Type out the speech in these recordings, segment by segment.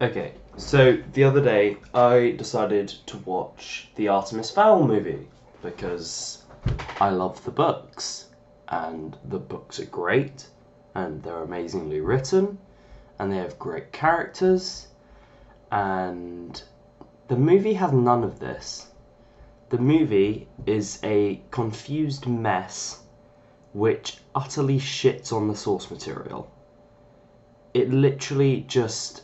Okay, so the other day I decided to watch the Artemis Fowl movie because I love the books, and the books are great, and they're amazingly written, and they have great characters, and the movie has none of this. The movie is a confused mess which utterly shits on the source material. It literally just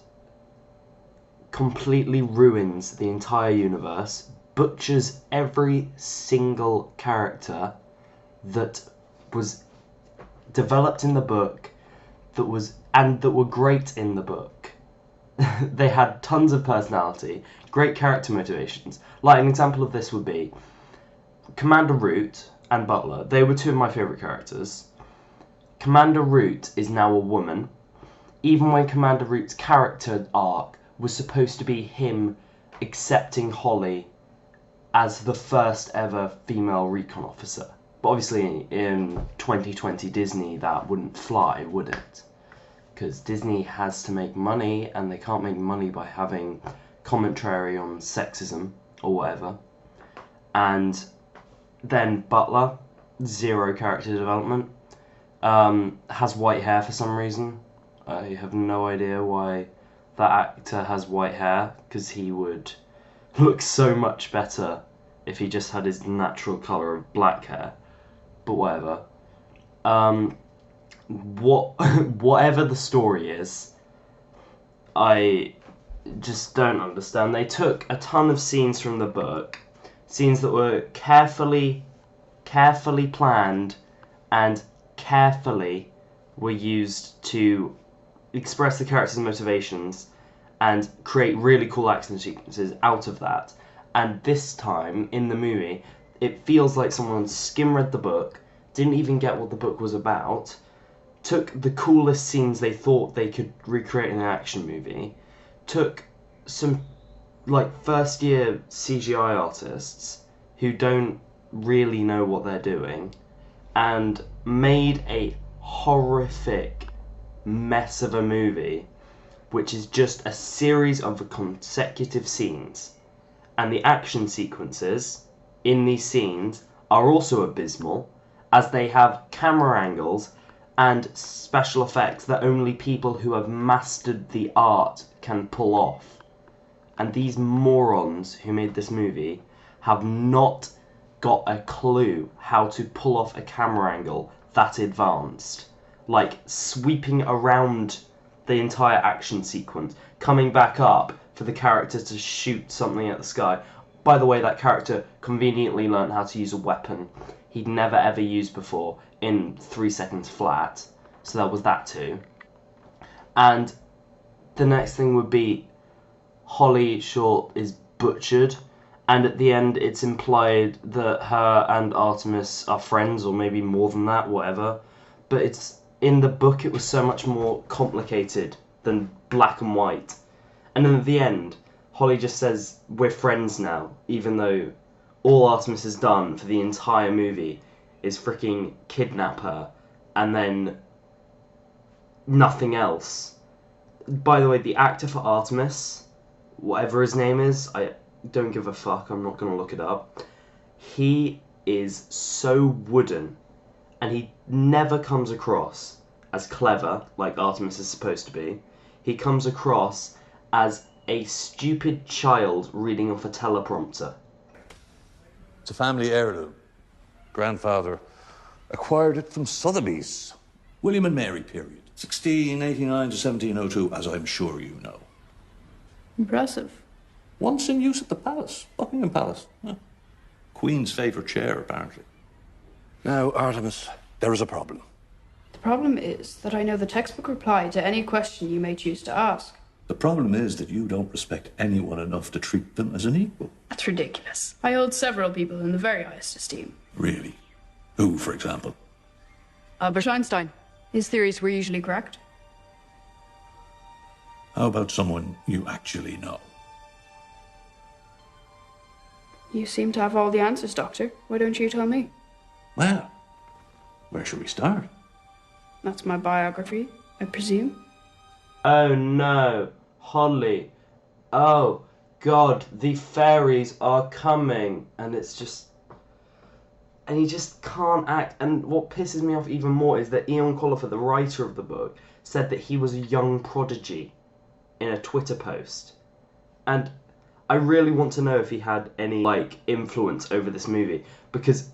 completely ruins the entire universe, butchers every single character that was developed in the book, that were great in the book. They had tons of personality, great character motivations. Like, an example of this would be Commander Root and Butler. They were two of my favourite characters. Commander Root is now a woman. Even when Commander Root's character arc was supposed to be him accepting Holly as the first ever female recon officer. But obviously in 2020 Disney that wouldn't fly, would it? Because Disney has to make money, and they can't make money by having commentary on sexism or whatever. And then Butler, zero character development, has white hair for some reason. I have no idea why that actor has white hair, because he would look so much better if he just had his natural colour of black hair. But whatever. Whatever the story is, I just don't understand. They took a ton of scenes from the book, scenes that were carefully planned and carefully were used to express the characters' motivations and create really cool action sequences out of that. And this time in the movie, it feels like someone skim-read the book, didn't even get what the book was about, took the coolest scenes they thought they could recreate in an action movie, took some first year CGI artists who don't really know what they're doing, and made a horrific mess of a movie which is just a series of consecutive scenes. And the action sequences in these scenes are also abysmal, as they have camera angles and special effects that only people who have mastered the art can pull off. And these morons who made this movie have not got a clue how to pull off a camera angle that advanced. Like, sweeping around the entire action sequence, coming back up for the character to shoot something at the sky. By the way, that character conveniently learned how to use a weapon he'd never ever used before in 3 seconds flat. So that was that too. And the next thing would be Holly Short is butchered, and at the end it's implied that her and Artemis are friends, or maybe more than that, whatever. But it's in the book it was so much more complicated than black and white. And then at the end, Holly just says, "We're friends now," even though all Artemis has done for the entire movie is freaking kidnap her, and then nothing else. By the way, the actor for Artemis, whatever his name is, I don't give a fuck, I'm not going to look it up. He is so wooden, and he never comes across as clever like Artemis is supposed to be. He comes across as a stupid child reading off a teleprompter. It's a family heirloom. Grandfather acquired it from Sotheby's. William and Mary period. 1689 to 1702, as I'm sure you know. Impressive. Once in use at the palace, Buckingham Palace. Queen's favourite chair, apparently. Now, Artemis, there is a problem. The problem is that I know the textbook reply to any question you may choose to ask. The problem is that you don't respect anyone enough to treat them as an equal. That's ridiculous. I hold several people in the very highest esteem. Really? Who, for example? Albert Einstein. His theories were usually correct. How about someone you actually know? You seem to have all the answers, Doctor. Why don't you tell me? Well, where should we start? That's my biography, I presume. Oh no, Holly, oh God, the fairies are coming, and it's just, and he just can't act. And what pisses me off even more is that Ian Collifer, the writer of the book, said that he was a young prodigy in a Twitter post, and I really want to know if he had any influence over this movie, because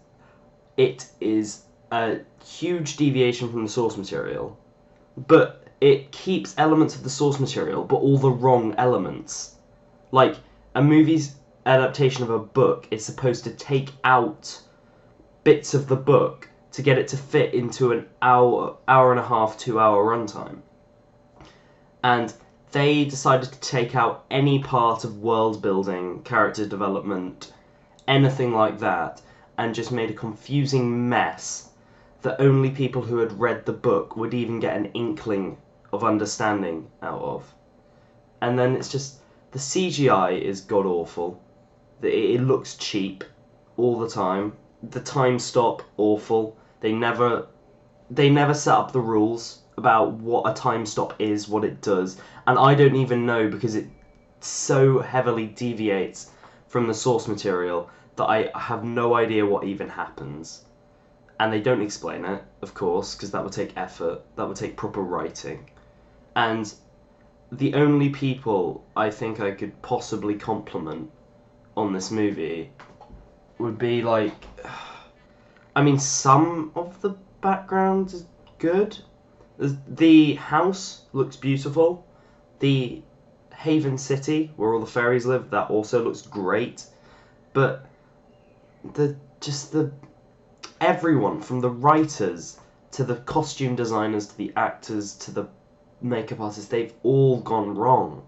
it is a huge deviation from the source material, but it keeps elements of the source material, but all the wrong elements. Like, a movie's adaptation of a book is supposed to take out bits of the book to get it to fit into an hour and a half, 2 hour runtime. And they decided to take out any part of world building, character development, anything like that, and just made a confusing mess that only people who had read the book would even get an inkling of understanding out of. And then it's just, the CGI is god awful. It looks cheap all the time. The time stop, awful. They never set up the rules about what a time stop is, what it does, and I don't even know, because it so heavily deviates from the source material that I have no idea what even happens. And they don't explain it, of course, because that would take effort, that would take proper writing. And the only people I think I could possibly compliment on this movie would be I mean, some of the background is good. The house looks beautiful. The Haven City, where all the fairies live, that also looks great. But everyone, from the writers to the costume designers to the actors to the makeup artists, they've all gone wrong.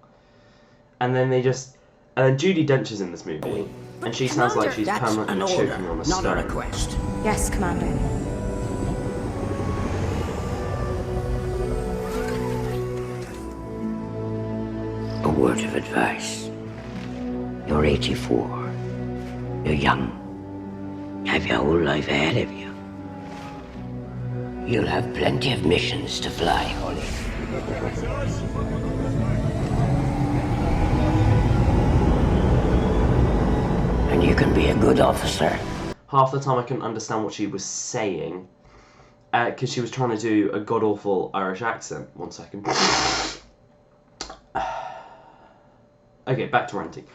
And then Judi Dench is in this movie, and she sounds like she's permanently choking on a stone. Not a request. Yes, Commander. A word of advice. You're 84. You're young. You have your whole life ahead of you. You'll have plenty of missions to fly, Holly. And you can be a good officer. Half the time I couldn't understand what she was saying, because she was trying to do a god-awful Irish accent. 1 second. Okay, back to ranting.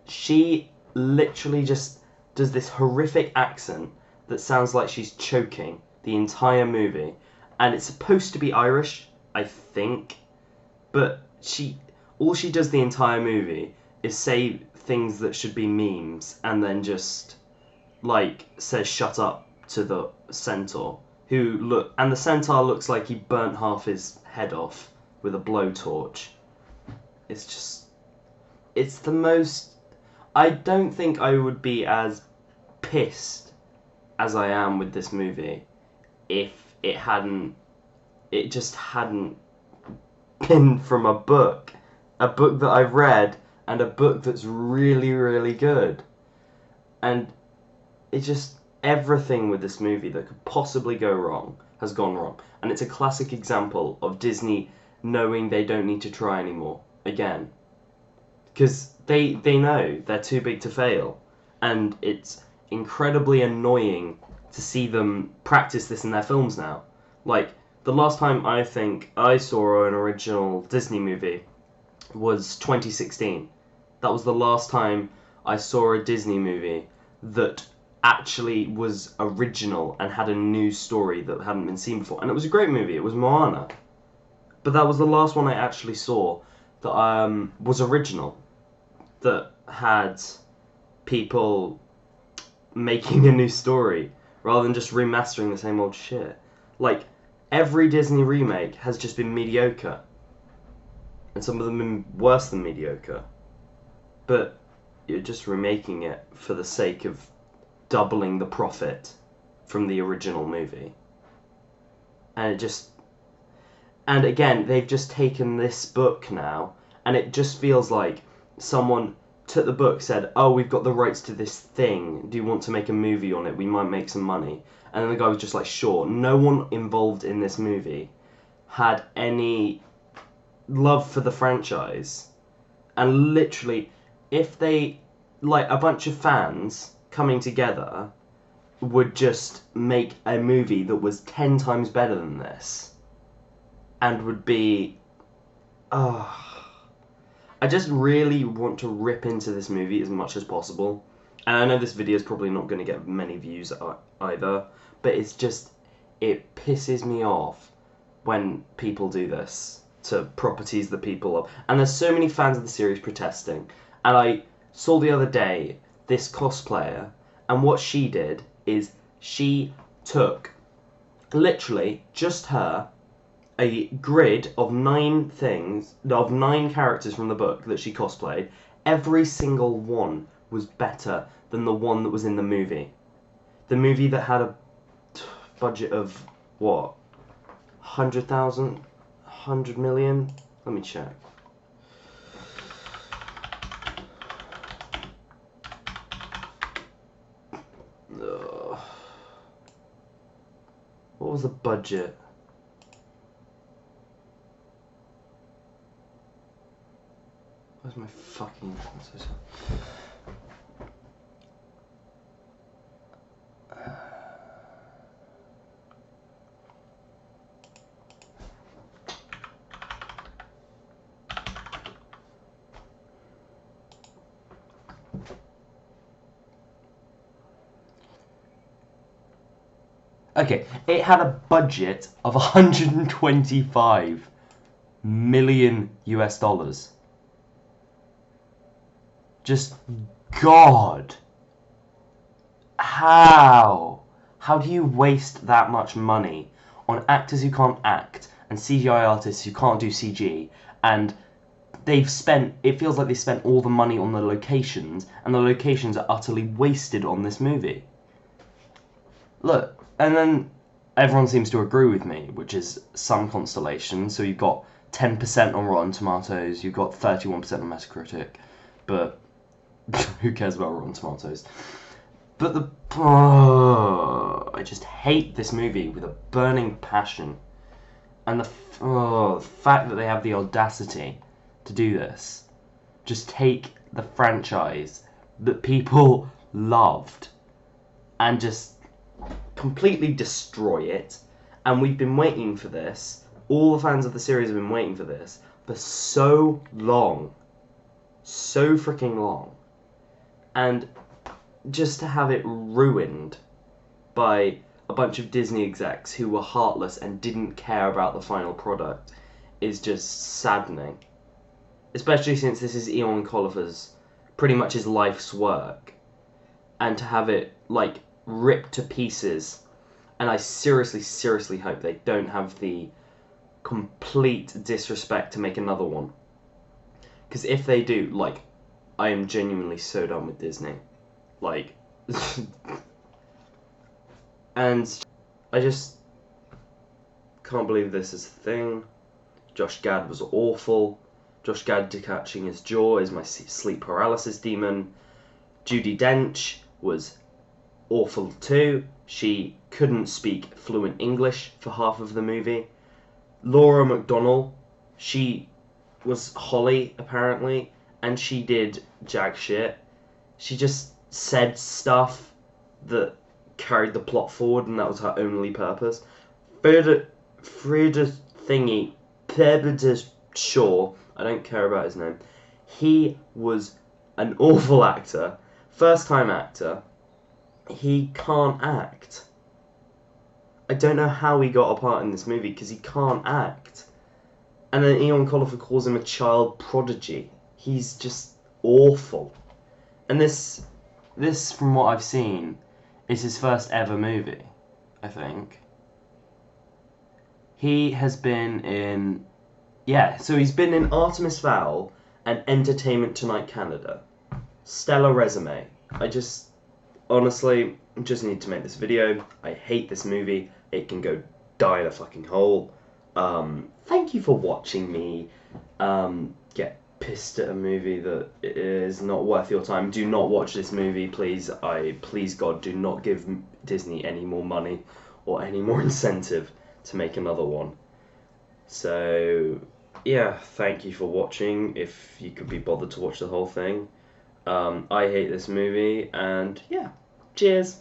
She literally just does this horrific accent that sounds like she's choking the entire movie, and it's supposed to be Irish, I think, but all she does the entire movie is say things that should be memes, and then just says shut up to the centaur, and the centaur looks like he burnt half his head off with a blowtorch. It's the most... I don't think I would be as pissed as I am with this movie if it just hadn't been from a book that I've read, and a book that's really, really good. And everything with this movie that could possibly go wrong has gone wrong. And it's a classic example of Disney knowing they don't need to try anymore, again. Because they know they're too big to fail. And it's incredibly annoying to see them practice this in their films now. The last time I think I saw an original Disney movie was 2016. That was the last time I saw a Disney movie that actually was original and had a new story that hadn't been seen before. And it was a great movie. It was Moana. But that was the last one I actually saw that was original, that had people making a new story rather than just remastering the same old shit. Every Disney remake has just been mediocre, and some of them have been worse than mediocre. But you're just remaking it for the sake of doubling the profit from the original movie. And and again, they've just taken this book now, and it just feels like someone took the book, said, oh, we've got the rights to this thing, do you want to make a movie on it? We might make some money. And then the guy was just like, sure. No one involved in this movie had any love for the franchise. And literally, if they, like, a bunch of fans coming together would just make a movie that was 10 times better than this, and would be, I just really want to rip into this movie as much as possible. And I know this video is probably not going to get many views either, but it's just, it pisses me off when people do this to properties that people love. And there's so many fans of the series protesting. And I saw the other day this cosplayer, and what she did is she took, literally, just her, a grid of 9 characters from the book that she cosplayed. Every single one was better than the one that was in the movie. The movie that had a budget of, what, 100,000? 100 million? Let me check. What was the budget? Where's my fucking... I'm so sorry. Okay, it had a budget of 125 million US dollars. Just, God. How? How do you waste that much money on actors who can't act and CGI artists who can't do CG, and they've spent, it feels like they spent all the money on the locations, and the locations are utterly wasted on this movie. Look, and then everyone seems to agree with me, which is some constellation. So you've got 10% on Rotten Tomatoes, you've got 31% on Metacritic, but who cares about Rotten Tomatoes? But I just hate this movie with a burning passion. And the fact that they have the audacity to do this. Just take the franchise that people loved and just completely destroy it. And we've been waiting for this. All the fans of the series have been waiting for this for so long. So freaking long. And just to have it ruined by a bunch of Disney execs who were heartless and didn't care about the final product is just saddening. Especially since this is Eon Colliver's, pretty much his life's work. And to have it, like, ripped to pieces. And I seriously, seriously hope they don't have the complete disrespect to make another one. Because if they do, like, I am genuinely so done with Disney. Like, and I just can't believe this is a thing. Josh Gad was awful. Josh Gad detaching his jaw is my sleep paralysis demon. Judi Dench was awful too. She couldn't speak fluent English for half of the movie. Laura McDonnell, she was Holly apparently, and she did jack shit. She just said stuff that carried the plot forward, and that was her only purpose. Frida thingy, Pebbles Shaw, I don't care about his name. He was an awful actor, first time actor. He can't act. I don't know how he got a part in this movie because he can't act. And then Eon Colliver calls him a child prodigy. He's just awful. And this, from what I've seen, is his first ever movie, I think. He has been in... Yeah, so he's been in Artemis Fowl and Entertainment Tonight Canada. Stellar resume. I just... Honestly, just need to make this video. I hate this movie. It can go die in a fucking hole. Thank you for watching me get pissed at a movie that is not worth your time. Do not watch this movie, please. Please God, do not give Disney any more money or any more incentive to make another one. So, yeah, thank you for watching, if you could be bothered to watch the whole thing. I hate this movie, and yeah, cheers.